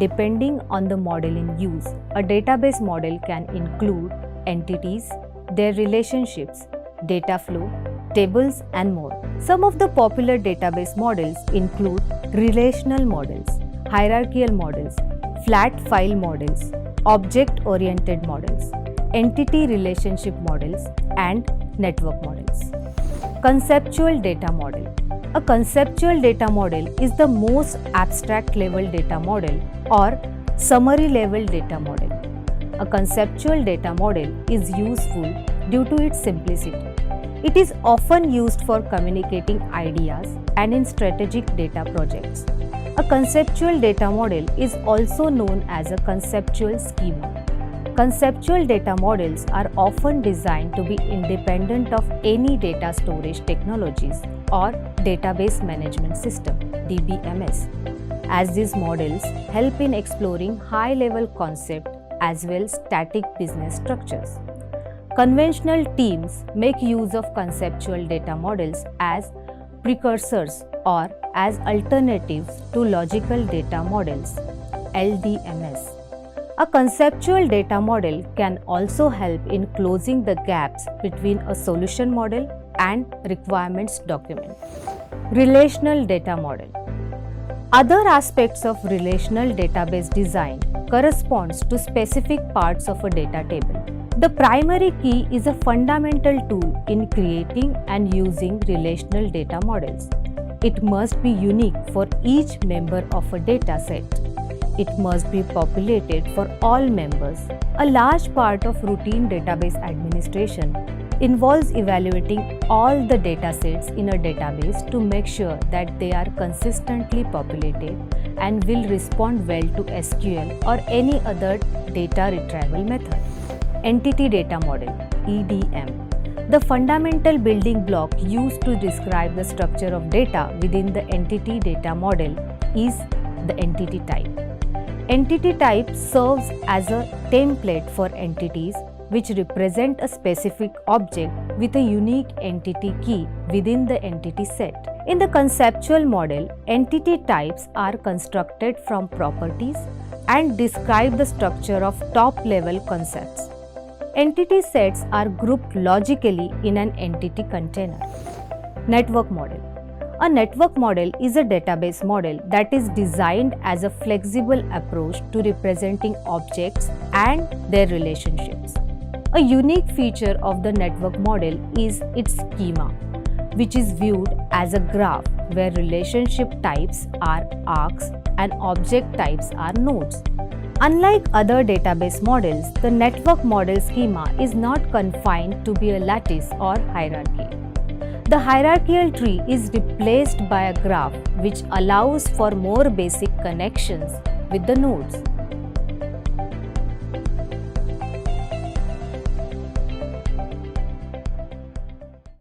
depending on the model in use. A database model can include entities, their relationships, data flow, tables, and more. Some of the popular database models include relational models, hierarchical models, flat file models, object-oriented models, entity relationship models, and network models. Conceptual data model. A conceptual data model is the most abstract level data model or summary level data model. A conceptual data model is useful due to its simplicity. It is often used for communicating ideas and in strategic data projects. A conceptual data model is also known as a conceptual schema. Conceptual data models are often designed to be independent of any data storage technologies or database management system (DBMS), as these models help in exploring high-level concepts as well as static business structures. Conventional teams make use of conceptual data models as precursors or as alternatives to logical data models (LDMS). A conceptual data model can also help in closing the gaps between a solution model and requirements document. Relational data model. Other aspects of relational database design corresponds to specific parts of a data table. The primary key is a fundamental tool in creating and using relational data models. It must be unique for each member of a data set. It must be populated for all members. A large part of routine database administration involves evaluating all the datasets in a database to make sure that they are consistently populated and will respond well to SQL or any other data retrieval method. Entity Data Model (EDM). The fundamental building block used to describe the structure of data within the entity data model is the entity type. Entity type serves as a template for entities which represent a specific object with a unique entity key within the entity set. In the conceptual model, entity types are constructed from properties and describe the structure of top-level concepts. Entity sets are grouped logically in an entity container. Network model. A network model is a database model that is designed as a flexible approach to representing objects and their relationships. A unique feature of the network model is its schema, which is viewed as a graph where relationship types are arcs and object types are nodes. Unlike other database models, the network model schema is not confined to be a lattice or hierarchy. The hierarchical tree is replaced by a graph which allows for more basic connections with the nodes.